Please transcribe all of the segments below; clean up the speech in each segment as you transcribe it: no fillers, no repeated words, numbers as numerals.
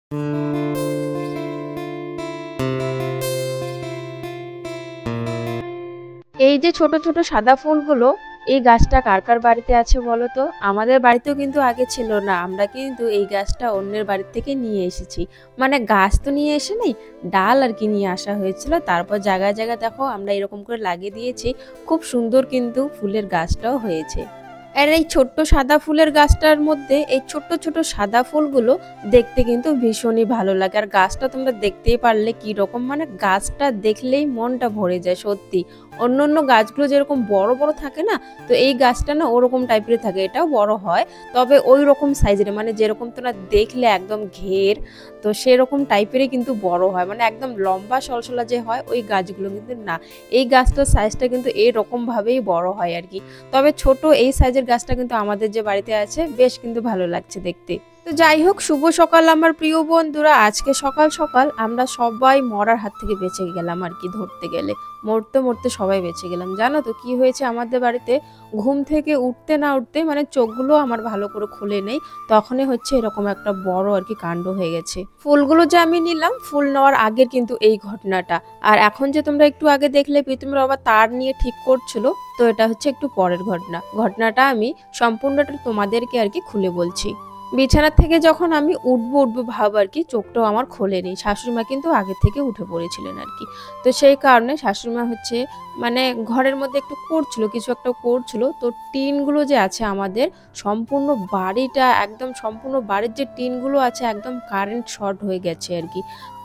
এই যে ছোট ছোট সাদা ফুলগুলো, এই গাছটা কার কার বাড়িতে আছে বলো তো? আমাদের বাড়িতেও কিন্তু আগে ছিল না, আমরা কিন্তু এই গাছটা অন্যের বাড়ি থেকে নিয়ে এসেছি। মানে গাছ তো নিয়ে এসে নেই, ডাল আর কি নিয়ে আসা হয়েছিল। তারপর জায়গায় জায়গায় দেখো আমরা এরকম করে লাগিয়ে দিয়েছি। খুব সুন্দর কিন্তু ফুলের গাছটাও হয়েছে। আর এই ছোট্ট সাদা ফুলের গাছটার মধ্যে এই ছোট্ট ছোট সাদা ফুলগুলো দেখতে কিন্তু ভীষণই ভালো লাগে। আর গাছটা তোমরা দেখতেই পারলে কি রকম, মানে গাছটা দেখলেই মনটা ভরে যায় সত্যি। অন্য অন্য গাছগুলো যেরকম বড় বড় থাকে না, তো এই গাছটা না ওরকম টাইপের থাকে, এটাও বড় হয় তবে ওই রকম সাইজের, মানে যেরকম তোমরা দেখলে একদম ঘের, তো সেরকম টাইপেরই কিন্তু বড় হয়, মানে একদম লম্বা সলসলা যে হয় ওই গাছগুলো কিন্তু না। এই গাছটার সাইজটা কিন্তু এরকম ভাবেই বড় হয় আর কি। তবে ছোট এই সাইজের গাছটা কিন্তু আমাদের যে বাড়িতে আছে বেশ কিন্তু ভালো লাগছে দেখতে। তো যাই হোক, শুভ সকাল আমার প্রিয় বন্ধুরা। আজকে সকাল সকাল আমরা সবাই মরার হাত থেকে বেঁচে গেলাম আর কি, ধরতে গেলে মরতে মরতে সবাই বেঁচে গেলাম। জানো তো কি হয়েছে আমাদের বাড়িতে? ঘুম থেকে উঠতে না উঠতে, মানে চোখগুলো আমার ভালো করে খুলে নেই, তখনই হচ্ছে এরকম একটা বড় আর কি কাণ্ড হয়ে গেছে। ফুলগুলো যে আমি নিলাম, ফুল নেওয়ার আগের কিন্তু এই ঘটনাটা। আর এখন যে তোমরা একটু আগে দেখলে প্রীতমের বাবা তার নিয়ে ঠিক করছিল, তো এটা হচ্ছে একটু পরের ঘটনাটা আমি সম্পূর্ণটা তোমাদেরকে আর কি খুলে বলছি। বিছানা থেকে যখন আমি উঠবো ভাব আর কি, চোখটাও আমার খোলেনি। শাশুড়িমা কিন্তু আগে থেকে উঠে পড়েছিলেন আর কি। তো সেই কারণে শাশুড়িমা হচ্ছে মানে ঘরের মধ্যে একটু করছিল, কিছু একটা করছিল। তো টিনগুলো যে আছে আমাদের, সম্পূর্ণ বাড়িটা একদম, সম্পূর্ণ বাড়ির যে টিনগুলো আছে একদম কারেন্ট শর্ট হয়ে গেছে আর কি।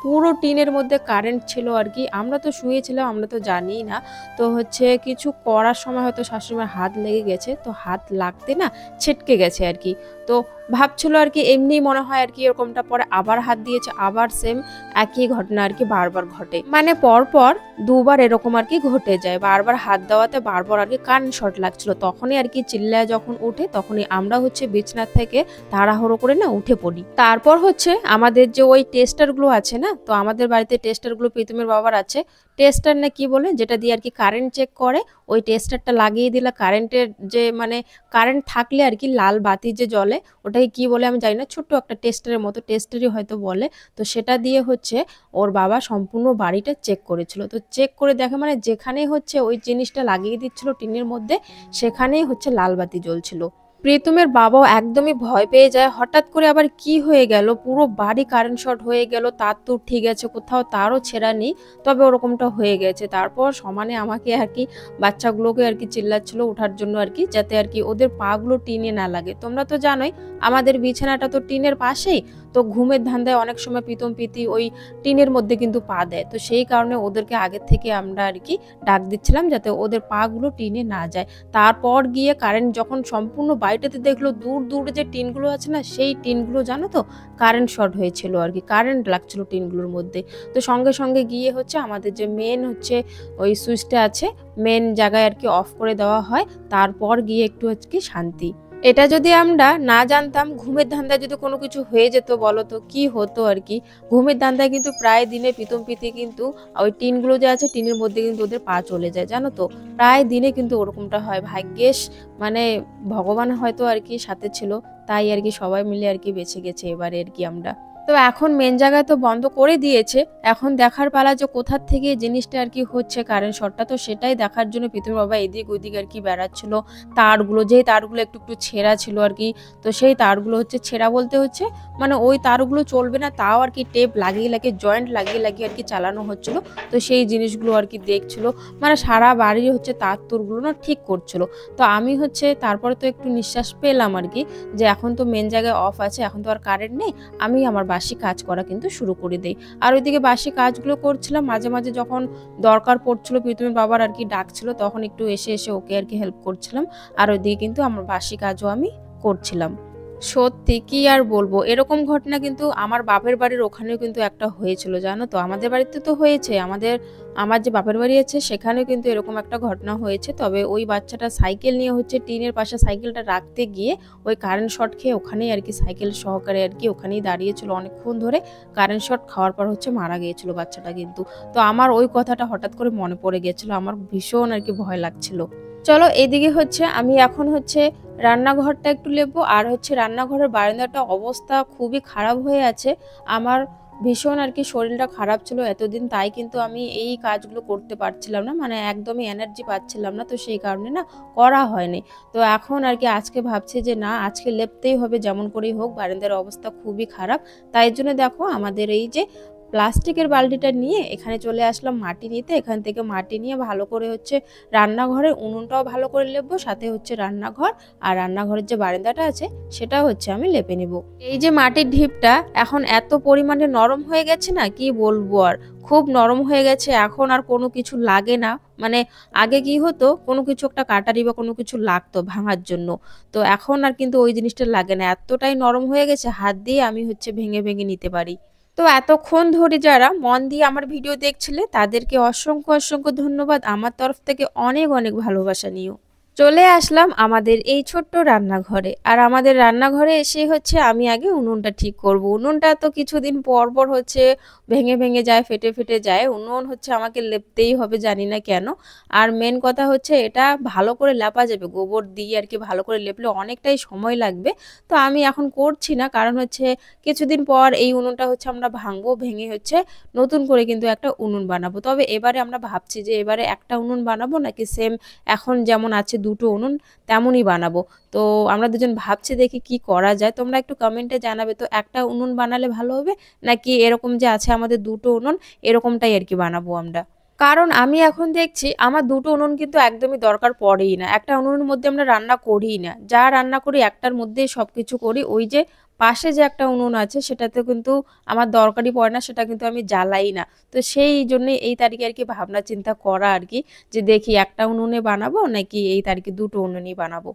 পুরো টিনের মধ্যে কারেন্ট ছিল আর কি। আমরা তো শুয়েছিলাম, আমরা তো জানিই না। তো হচ্ছে কিছু করার সময় হয়তো শাশুড়িমার হাত লেগে গেছে, তো হাত লাগতে না ছিটকে গেছে আর কি। তো ভাবছিল আর কি এমনি মনে হয় আর কি এরকমটা, পরে আবার হাত দিয়েছে, আবার সেম একই ঘটনা আর কি বারবার ঘটে। মানে পরপর দুবার এরকম আর কি ঘটে যায়, বারবার হাত দেওয়াতে বারবার আর কি কারেন্ট শর্ট লাগছিল। তখনই আর কি চিল্লায় যখন উঠে, তখনই আমরা হচ্ছে বিছানা থেকে তাড়াহুড়ো করে না উঠে পড়ি। তারপর হচ্ছে আমাদের যে ওই টেস্টার গুলো আছে না, তো আমাদের বাড়িতে টেস্টার গুলো প্রীতমের বাবার আছে। টেস্টার না কি বলে, যেটা দিয়ে আর কি কারেন্ট চেক করে, ওই টেস্টারটা লাগিয়ে দিলে কারেন্টের যে মানে কারেন্ট থাকলে আর কি লাল বাতি যে জ্বলে, ওটাকে কি বলে আমি জানি না, ছোট্ট একটা টেস্টারের মতো, টেস্টারই হয়তো বলে। তো সেটা দিয়ে হচ্ছে ওর বাবা সম্পূর্ণ বাড়িটা চেক করেছিল। তো চেক করে দেখে মানে যেখানেই হচ্ছে ওই জিনিসটা লাগিয়ে দিচ্ছিল টিনের মধ্যে, সেখানেই হচ্ছে লাল বাতি জ্বলছিল। প্রীতমের বাবাও একদমই ভয় পেয়ে যায়। হঠাৎ করে আবার কি হয়ে গেল, পুরো বাড়ি কারেন্ট শর্ট হয়ে গেল, তার তো ঠিক আছে, কোথাও তারও ছেঁড়া নেই, তবে ওরকমটা হয়ে গেছে। তারপর সমানে আমাকে আর কি, বাচ্চাগুলোকে আর কি চিল্লাচ্ছিল ওঠার জন্য আর কি, যাতে আর কি ওদের পাগুলো টিনে না লাগে। তোমরা তো জানোই আমাদের বিছানাটা তো টিনের পাশেই, তো ঘুমের ধান্দায় অনেক সময় প্রীতম প্রীতি ওই টিনের মধ্যে কিন্তু পা দেয়। তো সেই কারণে ওদেরকে আগে থেকে আমরা আর কি ডাক দিচ্ছিলাম যাতে ওদের পাগুলো টিনে না যায়। তারপর গিয়ে কারেন্ট যখন সম্পূর্ণ বাড়িটাতে দেখলো দূর দূরে যে টিনগুলো আছে না, সেই টিনগুলো জানো তো কারেন্ট শর্ট হয়েছিল আর কি, কারেন্ট লাগছিল টিনগুলোর মধ্যে। তো সঙ্গে সঙ্গে গিয়ে হচ্ছে আমাদের যে মেন হচ্ছে ওই সুইচটা আছে, মেন জায়গায় আর কি অফ করে দেওয়া হয়। তারপর গিয়ে একটু হচ্ছে কি শান্তি। এটা যদি আমরা না জানতাম, ঘুমের ধান্দায় যদি কোনো কিছু হয়ে যেত বলো তো কি হতো আর কি। ঘুমের ধান্দায় কিন্তু প্রায় দিনে প্রীতম প্রীতি কিন্তু ওই টিনগুলো যে আছে টিনের মধ্যে কিন্তু ওদের পা চলে যায়, জানো তো। প্রায় দিনে কিন্তু ওরকমটা হয়। ভাগ্যেশ মানে ভগবান হয়তো আর কি সাথে ছিল, তাই আর কি সবাই মিলে আর কি বেঁচে গেছে এবারে আর কি আমরা। তো এখন মেন জায়গায় তো বন্ধ করে দিয়েছে, এখন দেখার পালা যে কোথার থেকে জিনিসটা আর কি হচ্ছে কারেন্ট শর্টটা। তো সেটাই দেখার জন্য প্রীতমের বাবা এদিক ওইদিক আর কি বেড়াচ্ছিল। তারগুলো, যেই তারগুলো একটু একটু ছেঁড়া ছিল আর কি, তো সেই তারগুলো হচ্ছে ছেঁড়া বলতে হচ্ছে মানে ওই তারগুলো চলবে না, তাও আর কি টেপ লাগিয়ে লাগিয়ে, জয়েন্ট লাগিয়ে লাগিয়ে আর কি চালানো হচ্ছিল। তো সেই জিনিসগুলো আর কি দেখছিল, মানে সারা বাড়ি হচ্ছে তার তোরগুলো না ঠিক করছিল। তো আমি হচ্ছে তারপরে তো একটু নিঃশ্বাস পেলাম আর কি, যে এখন তো মেন জায়গায় অফ আছে, এখন তো আর কারেন্ট নেই, আমি আমার বাসি কাজ করা কিন্তু শুরু করে দেই। আর ওইদিকে বাসি কাজগুলো করছিলাম, মাঝে মাঝে যখন দরকার পড়ছিল প্রীতমের বাবার আর কি ডাকছিল, তখন একটু এসে এসে ওকে আর কি হেল্প করছিলাম। আর ওইদিকে কিন্তু আমার বাসি কাজও আমি করছিলাম। সত্যি কি আর বলবো, এরকম ঘটনা কিন্তু আমার বাপের বাড়ির ওখানেও কিন্তু একটা হয়েছিল, জানো তো। আমাদের বাড়িতে তো হয়েছে, আমার যে বাপের বাড়ি আছে সেখানেও কিন্তু এরকম একটা ঘটনা হয়েছে। তবে ওই বাচ্চাটা সাইকেল নিয়ে হচ্ছে টিনের পাশে সাইকেলটা রাখতে গিয়ে ওই কারেন্ট শর্ট খেয়ে ওখানেই আর কি সাইকেল সহকারে আর কি ওখানেই দাঁড়িয়েছিল অনেকক্ষণ ধরে। কারেন্ট শর্ট খাওয়ার পর হচ্ছে মারা গিয়েছিল বাচ্চাটা কিন্তু। তো আমার ওই কথাটা হঠাৎ করে মনে পড়ে গেছিল, আমার ভীষণ আর কি ভয় লাগছিল। চলো এদিকে হচ্ছে আমি এখন হচ্ছে রান্নাঘরটা একটু লেপবো। আর হচ্ছে রান্নাঘরের বারান্দাটা অবস্থা খুবই খারাপ হয়ে আছে। আমার ভীষণ আর কি শরীরটা খারাপ ছিল এতদিন, তাই কিন্তু আমি এই কাজগুলো করতে পারছিলাম না, মানে একদমই এনার্জি পাচ্ছিলাম না, তো সেই কারণে না করা হয়নি। তো এখন আর কি আজকে ভাবছি যে না, আজকে লেপতেই হবে যেমন করেই হোক, বারান্দার অবস্থা খুবই খারাপ। তাই জন্য দেখো আমাদের এই যে প্লাস্টিকের বালতিটা নিয়ে এখানে চলে আসলাম মাটি নিতে। এখান থেকে মাটি নিয়ে ভালো করে হচ্ছে রান্নাঘরের উনুনটাও ভালো করে লেপবো, সাথে হচ্ছে রান্নাঘর আর রান্নাঘরের যে বারান্দাটা আছে সেটা হচ্ছে আমি লেপে নেব। এই যে মাটির ঢিপটা এখন এত পরিমাণে নরম হয়ে গেছে না, কি বলবো আর, খুব নরম হয়ে গেছে। এখন আর কোনো কিছু লাগে না, মানে আগে কি হতো কোনো কিছু একটা কাটারি বা কোনো কিছু লাগতো ভাঙার জন্য, তো এখন আর কিন্তু ওই জিনিসটা লাগে না, এতটাই নরম হয়ে গেছে হাত দিয়ে আমি হচ্ছে ভেঙে ভেঙে নিতে পারি। তো এতক্ষণ ধরে যারা মন দিয়ে আমার ভিডিও দেখছিলে তাদেরকে অসংখ্য অসংখ্য ধন্যবাদ, আমার তরফ থেকে অনেক অনেক ভালোবাসা নিও। চলে আসলাম আমাদের এই ছোট্ট রান্নাঘরে। আর আমাদের রান্নাঘরে এসে হচ্ছে আমি আগে উনুনটা ঠিক করব। উনুনটা তো কিছুদিন পর পর হচ্ছে ভেঙে ভেঙে যায়, ফেটে ফেটে যায়, উনুন হচ্ছে আমাকে লেপতেই হবে, জানি না কেন। আর মেন কথা হচ্ছে এটা ভালো করে লেপা যাবে গোবর দিয়ে আর কি, ভালো করে লেপলে অনেকটাই সময় লাগবে। তো আমি এখন করছি না, কারণ হচ্ছে কিছুদিন পর এই উনুনটা হচ্ছে আমরা ভাঙবো, ভেঙে হচ্ছে নতুন করে কিন্তু একটা উনুন বানাবো। তবে এবারে আমরা ভাবছি যে এবারে একটা উনুন বানাবো নাকি সেম এখন যেমন আছে দুটো উনুন তেমনই বানাবো। তো আমরা দুজন ভাবছি, দেখি কি করা যায়, তোমরা একটু কমেন্টে জানাবে তো একটা উনুন বানালে ভালো হবে নাকি এরকম যে আছে আমাদের দুটো উনুন এরকমটাই আর কি বানাবো আমরা। কারণ আমি এখন দেখছি আমার দুটো উনুন কিন্তু একদমই দরকার পড়েই না, একটা উনুনের মধ্যে আমরা রান্না করিই না, যা রান্না করি একটার মধ্যেই সব কিছু করি। ওই যে পাশে যে একটা উনুন আছে সেটাতে কিন্তু আমার দরকারই পড়ে না, সেটা কিন্তু আমি জ্বালাই না। তো সেই জন্য এই তারিখে আর কি ভাবনা চিন্তা করা আর কি, যে দেখি একটা উনুনে বানাবো নাকি এই তারিখে দুটো উনুনই বানাবো।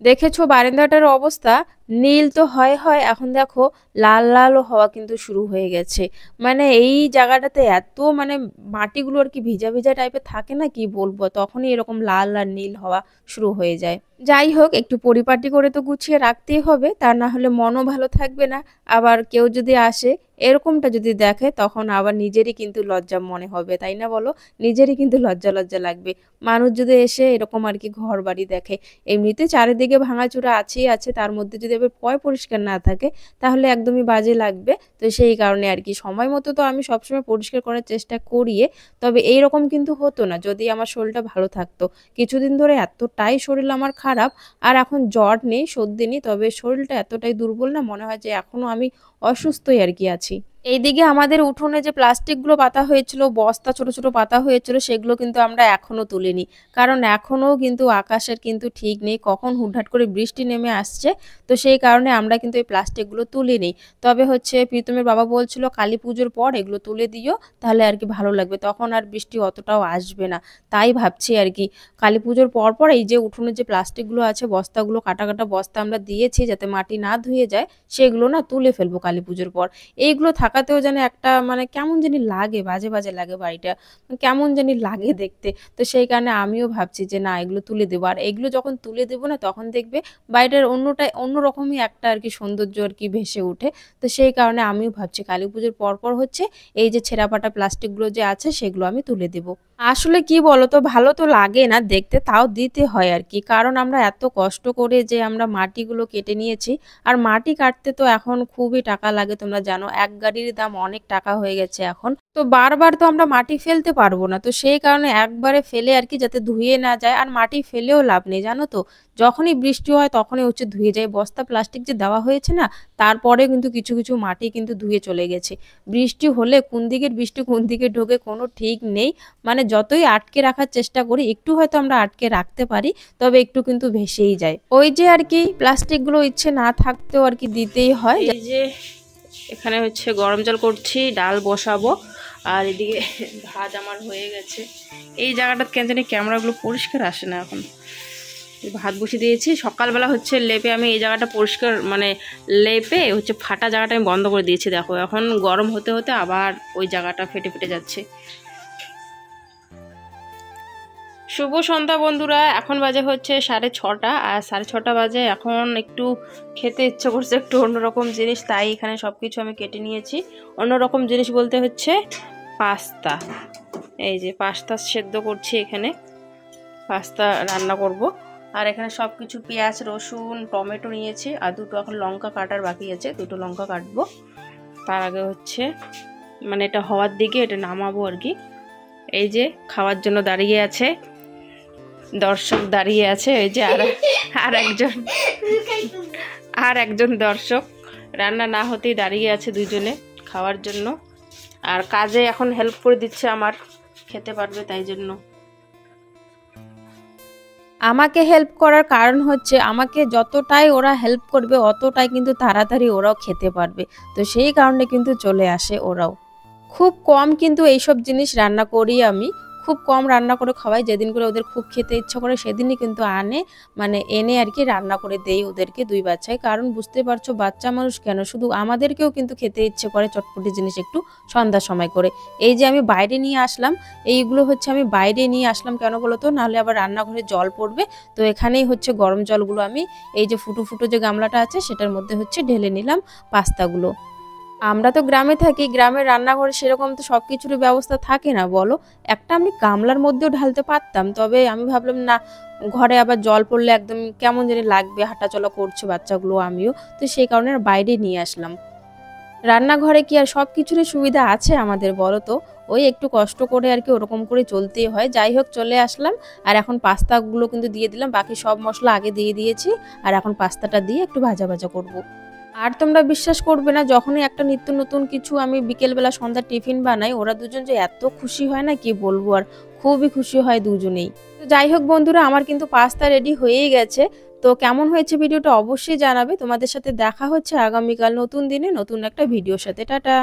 দেখেছো বারান্দাটার অবস্থা, নীল তো হয় হয়, এখন দেখো লাল লালও হওয়া কিন্তু শুরু হয়ে গেছে। মানে এই জায়গাটাতে এত মানে মাটিগুলো আর কি ভিজা ভিজা টাইপের থাকে না, কি বলবো, তখনই এরকম লাল আর নীল হওয়া শুরু হয়ে যায়। যাই হোক, একটু পরিপাটি করে তো গুছিয়ে রাখতেই হবে, তা না হলে মনও ভালো থাকবে না। আবার কেউ যদি আসে এরকমটা যদি দেখে তখন আবার নিজেরই কিন্তু লজ্জা মনে হবে, তাই না বলো? নিজেরই কিন্তু লজ্জা লজ্জা লাগবে মানুষ যদি এসে এরকম আর কি ঘর বাড়ি দেখে। এমনিতে চারিদিকে ভাঙাচোরা আছেই আছে, তার মধ্যে যদি এবার পরিষ্কার না থাকে তাহলে একদমই বাজে লাগবে। তো সেই কারণে আর কি সময় মতো তো আমি সবসময় পরিষ্কার করার চেষ্টা করি। তবে এইরকম কিন্তু হতো না যদি আমার শরীরটা ভালো থাকতো। কিছুদিন ধরে এতটাই শরীর আমার খারাপ, আর এখন জ্বর নেই সর্দি নেই, তবে শরীরটা এতটাই দুর্বল না, মনে হয় যে এখনো আমি অসুস্থই আর কি আছি। এইদিকে আমাদের উঠোনে যে প্লাস্টিকগুলো পাতা হয়েছিল, বস্তা ছোট ছোট পাতা হয়েছিল, সেগুলো কিন্তু আমরা এখনো তুলিনি, কারণ এখনো কিন্তু আকাশের কিন্তু ঠিক নেই, কখন হুটহাট করে বৃষ্টি নেমে আসছে। তো সেই কারণে আমরা কিন্তু এই প্লাস্টিকগুলো তুলিনি। তবে হচ্ছে প্রীতমের বাবা বলছিল কালী পুজোর পর এগুলো তুলে দিও, তাহলে আর কি ভালো লাগবে, তখন আর বৃষ্টি অতটাও আসবে না। তাই ভাবছি আর কি কালী পুজোর পর পর এই যে উঠোনের যে প্লাস্টিকগুলো আছে, বস্তাগুলো কাটা কাটা বস্তা আমরা দিয়েছি যাতে মাটি না ধুয়ে যায়, সেগুলো না তুলে ফেলবো কালী পুজোর পর। এইগুলো থাকাতেও যেন একটা মানে কেমন জানি লাগে, বাজে বাজে লাগে বাড়িটা, কেমন জানি লাগে দেখতে। তো সেই কারণে আমিও ভাবছি যে না, এগুলো তুলে দেবো। আর এগুলো যখন তুলে দেবো না তখন দেখবে বাড়িটার অন্যরকমই একটা আর কি সৌন্দর্য আর কি ভেসে উঠে। তো সেই কারণে আমিও ভাবছি কালী পুজোর পর হচ্ছে এই যে ছেঁড়া পাটা প্লাস্টিকগুলো যে আছে সেগুলো আমি তুলে দেবো। আসলে কি বলতো, ভালো তো লাগে না দেখতে, তাও দিতে হয় আর কি, কারণ আমরা এত কষ্ট করে যে আমরা মাটিগুলো কেটে নিয়েছি। আর মাটি কাটতে তো এখন খুবই টাকা লাগে, তোমরা জানো এক গাড়ির দাম অনেক টাকা হয়ে গেছে এখন। তো বারবার তো আমরা মাটি ফেলতে পারবো না, তো সেই কারণে একবারে ফেলে আর কি যাতে ধুয়ে না যায়। আর মাটি ফেলেও লাভ নেই জানো তো, যখনই বৃষ্টি হয় তখনই হচ্ছে ধুয়ে যায়। বস্তা প্লাস্টিক যে দেওয়া হয়েছে না, তারপরে কিন্তু কিছু কিছু মাটি কিন্তু ধুয়ে চলে গেছে। বৃষ্টি হলে কোন দিকের বৃষ্টি কোন দিকে ঢোকে কোনো ঠিক নেই, মানে যতই আটকে রাখার চেষ্টা করি একটু হয়তো আমরা আটকে রাখতে পারি, তবে একটু কিন্তু ভেসেই যায়। ওই যে আর কি প্লাস্টিকগুলো ইচ্ছে না থাকতেও আর কি দিতেই হয়। এই যে এখানে হচ্ছে গরম জল করছি, ডাল বসাবো, আর এদিকে ভাত আমার হয়ে গেছে। এই জায়গাটা কেন জানি ক্যামেরাগুলো পরিষ্কার আসে না এখন। ভাত বসিয়ে দিয়েছি, সকালবেলা হচ্ছে লেপে আমি এই জায়গাটা পরিষ্কার মানে লেপে হচ্ছে ফাটা জায়গাটা আমি বন্ধ করে দিয়েছি। দেখো এখন গরম হতে হতে আবার ওই জায়গাটা ফেটে ফেটে যাচ্ছে। শুভ সন্ধ্যা বন্ধুরা, এখন বাজে হচ্ছে 6:30, আর 6:30 বাজে। এখন একটু খেতে ইচ্ছে করছে একটু অন্যরকম জিনিস, তাই এখানে সব কিছু আমি কেটে নিয়েছি। অন্যরকম জিনিস বলতে হচ্ছে পাস্তা। এই যে পাস্তা সেদ্ধ করছি, এখানে পাস্তা রান্না করব। আর এখানে সব কিছু পেঁয়াজ, রসুন, টমেটো নিয়েছি, আর দুটো এখন লঙ্কা কাটার বাকি আছে, দুটো লঙ্কা কাটবো। তার আগে হচ্ছে মানে এটা হওয়ার দিকে এটা নামাবো আর কি। এই যে খাওয়ার জন্য দাঁড়িয়ে আছে দর্শক, দাঁড়িয়ে আছে এই যে আর একজন দর্শক, রান্না না হতেই দাঁড়িয়ে আছে দুজনে খাওয়ার জন্য। আর কাজে এখন হেল্প করে দিচ্ছে আমার, খেতে পারবে তাই জন্য। আমাকে হেল্প করার কারণ হচ্ছে আমাকে যতটাই ওরা হেল্প করবে অতটাই কিন্তু তাড়াতাড়ি ওরাও খেতে পারবে, তো সেই কারণে কিন্তু চলে আসে ওরাও। খুব কম কিন্তু এইসব জিনিস রান্না করি আমি, খুব কম রান্না করে খাওয়াই। যেদিন করে ওদের খুব খেতে ইচ্ছা করে সেদিনই কিন্তু এনে আর কি রান্না করে দেই ওদেরকে, দুই বাচ্চায়। কারণ বুঝতে পারছো বাচ্চা মানুষ কেন, শুধু আমাদেরকেও কিন্তু খেতে ইচ্ছে করে চটপটি জিনিস একটু সন্ধ্যার সময় করে। এই যে আমি বাইরে নিয়ে আসলাম, এইগুলো হচ্ছে আমি বাইরে নিয়ে আসলাম কেন বলো তো, নাহলে আবার রান্নাঘরে জল পড়বে। তো এখানেই হচ্ছে গরম জলগুলো আমি এই যে ফুটো ফুটো যে গামলাটা আছে সেটার মধ্যে হচ্ছে ঢেলে নিলাম পাস্তাগুলো। আমরা তো গ্রামে থাকি, গ্রামের রান্নাঘরে সেরকম তো সব কিছুরই ব্যবস্থা থাকে না বলো। একটা আমি গামলার মধ্যেও ঢালতে পারতাম, তবে আমি ভাবলাম না, ঘরে আবার জল পড়লে একদম কেমন জানি লাগবে, হাঁটাচলা করছে বাচ্চাগুলো আমিও, তো সেই কারণে বাইরে নিয়ে আসলাম। রান্নাঘরে কি আর সব কিছুরই সুবিধা আছে আমাদের বলো তো, ওই একটু কষ্ট করে আর কি ওরকম করে চলতেই হয়। যাই হোক চলে আসলাম, আর এখন পাস্তাগুলো কিন্তু দিয়ে দিলাম, বাকি সব মশলা আগে দিয়ে দিয়েছি, আর এখন পাস্তাটা দিয়ে একটু ভাজা ভাজা করব। আর তোমরা বিশ্বাস করবে না, যখনই একটা নিত্য নতুন কিছু আমি বিকেলবেলা সন্ধ্যা টিফিন বানাই, ওরা দুজন যে এত খুশি হয় না কি বলবো, আর খুবই খুশি হয় দুজনেই। তো যাই হোক বন্ধুরা, আমার কিন্তু পাস্তা রেডি হয়েই গেছে। তো কেমন হয়েছে ভিডিওটা অবশ্যই জানাবে। তোমাদের সাথে দেখা হচ্ছে আগামীকাল নতুন দিনে নতুন একটা ভিডিওর সাথে। টাটা।